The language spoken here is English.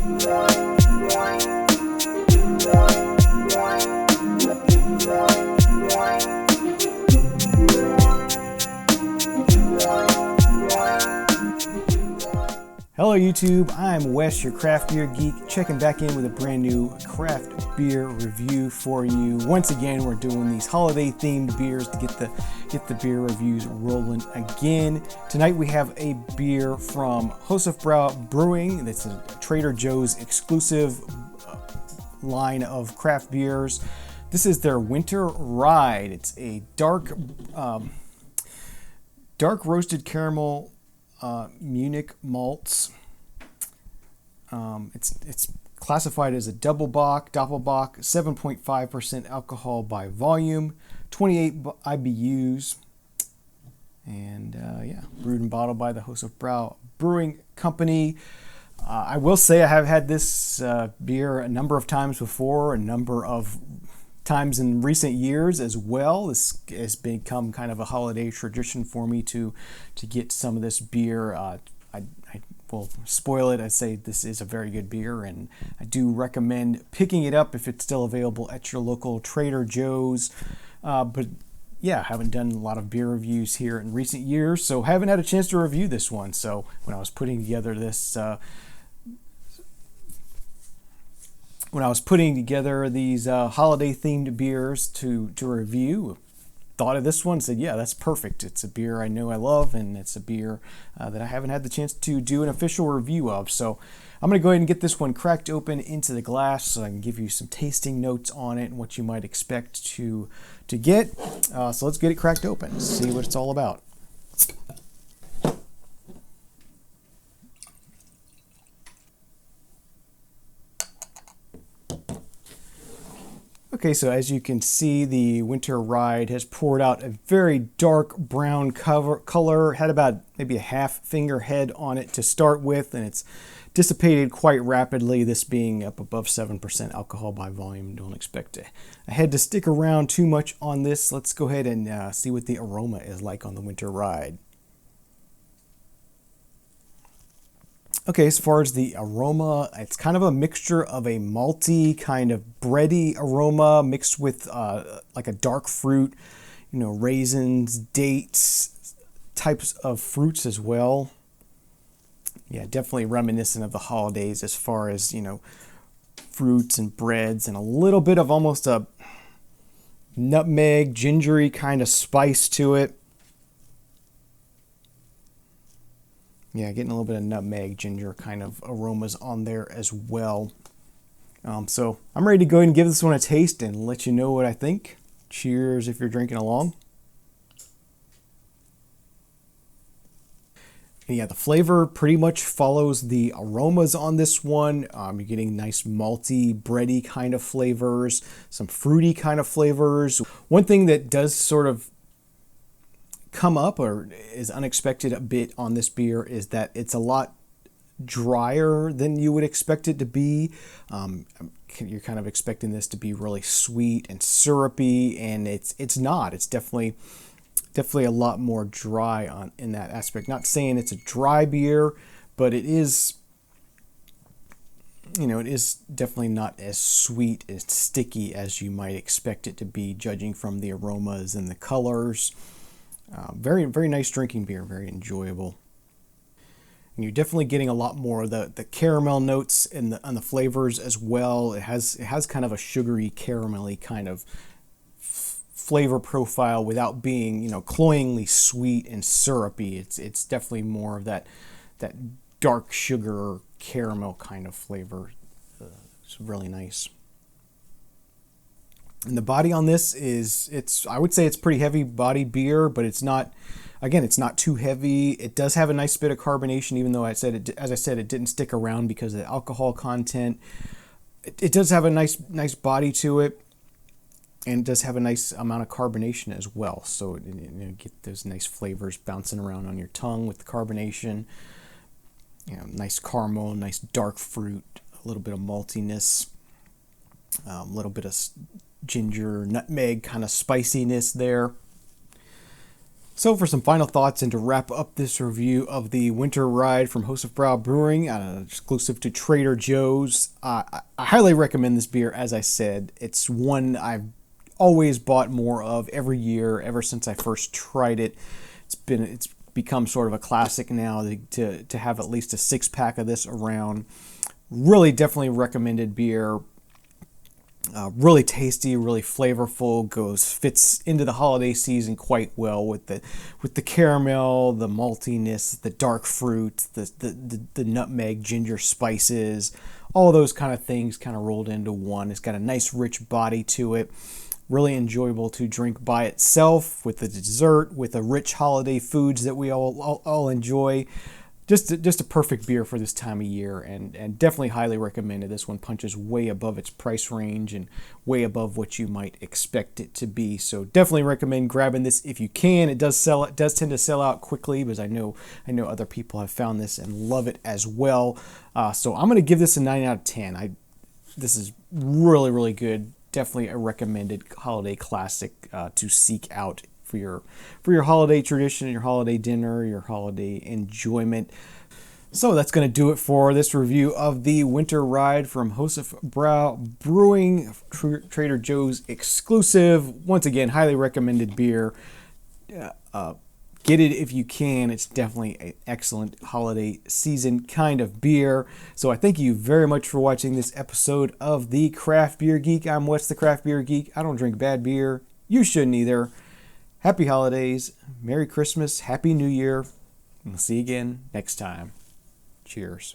Hello YouTube, I'm Wes, your Craft Beer Geek, checking back in with a brand new craft beer review for you. Once again, we're doing these holiday themed beers to get the beer reviews rolling again. Tonight we have a beer from Josephsbrau Brewing. That's a Trader Joe's exclusive line of craft beers. This is their Winter Ride. It's a dark roasted caramel Munich malts. It's classified as a Dopplebock, 7.5% alcohol by volume, 28 IBUs, and brewed and bottled by the Josephsbrau Brewing Company. I will say I have had this beer a number of times before, a number of times in recent years as well. This has become kind of a holiday tradition for me to get some of this beer. I will spoil it. I say this is a very good beer, and I do recommend picking it up if it's still available at your local Trader Joe's. But yeah, I haven't done a lot of beer reviews here in recent years, so haven't had a chance to review this one. So when I was putting together this these holiday-themed beers to review, thought of this one, said, yeah, that's perfect. It's a beer I know I love, and it's a beer that I haven't had the chance to do an official review of. So I'm going to go ahead and get this one cracked open into the glass so I can give you some tasting notes on it and what you might expect to get. So let's get it cracked open, see what it's all about. Okay, so as you can see, the Winter Ride has poured out a very dark brown color. Had about maybe a half finger head on it to start with, and it's dissipated quite rapidly, this being up above 7% alcohol by volume. Don't expect a head to stick around too much on this. Let's go ahead and see what the aroma is like on the Winter Ride. Okay, as far as the aroma, it's kind of a mixture of a malty, kind of bready aroma mixed with like a dark fruit, raisins, dates, types of fruits as well. Yeah, definitely reminiscent of the holidays as far as, fruits and breads, and a little bit of almost a nutmeg, gingery kind of spice to it. Yeah, getting a little bit of nutmeg, ginger kind of aromas on there as well. So I'm ready to go ahead and give this one a taste and let you know what I think. Cheers if you're drinking along. And yeah, the flavor pretty much follows the aromas on this one. You're getting nice malty, bready kind of flavors, some fruity kind of flavors. One thing that does sort of come up or is unexpected a bit on this beer is that it's a lot drier than you would expect it to be. You're kind of expecting this to be really sweet and syrupy, and it's not. It's definitely a lot more dry in that aspect. Not saying it's a dry beer, but it is, it is definitely not as sweet and sticky as you might expect it to be, judging from the aromas and the colors. Very, very nice drinking beer, very enjoyable. And you're definitely getting a lot more of the caramel notes and the flavors as well. It has kind of a sugary, caramelly kind of flavor profile without being, cloyingly sweet and syrupy. It's definitely more of that dark sugar caramel kind of flavor. It's really nice. And the body on this I would say it's pretty heavy bodied beer, but it's not, again, it's not too heavy. It does have a nice bit of carbonation, even though as I said, it didn't stick around because of the alcohol content. It does have a nice body to it, and it does have a nice amount of carbonation as well. So you get those nice flavors bouncing around on your tongue with the carbonation. Nice caramel, nice dark fruit, a little bit of maltiness, a little bit of ginger, nutmeg kind of spiciness there. So for some final thoughts and to wrap up this review of the Winter Ride from Josephsbrau Brewing, exclusive to Trader Joe's, I highly recommend this beer. As I said, it's one I've always bought more of every year ever since I first tried it. It's become sort of a classic now to have at least a 6-pack of this around. Really definitely recommended beer. Really tasty, really flavorful. Fits into the holiday season quite well with the caramel, the maltiness, the dark fruit, the nutmeg, ginger spices, all those kind of things kind of rolled into one. It's got a nice rich body to it. Really enjoyable to drink by itself, with the dessert, with the rich holiday foods that we all enjoy. Just a perfect beer for this time of year, and definitely highly recommended. This one punches way above its price range and way above what you might expect it to be. So definitely recommend grabbing this if you can. It does tend to sell out quickly, because I know other people have found this and love it as well. So I'm going to give this a 9 out of 10. This is really, really good. Definitely a recommended holiday classic to seek out for your holiday tradition, your holiday dinner, your holiday enjoyment. So that's going to do it for this review of the Winter Ride from Josephsbrau Brewing, Trader Joe's exclusive. Once again, highly recommended beer. Get it if you can. It's definitely an excellent holiday season kind of beer. So I thank you very much for watching this episode of the Craft Beer Geek. I'm Wes, the Craft Beer Geek. I don't drink bad beer. You shouldn't either. Happy holidays, Merry Christmas, Happy New Year, and we'll see you again next time. Cheers.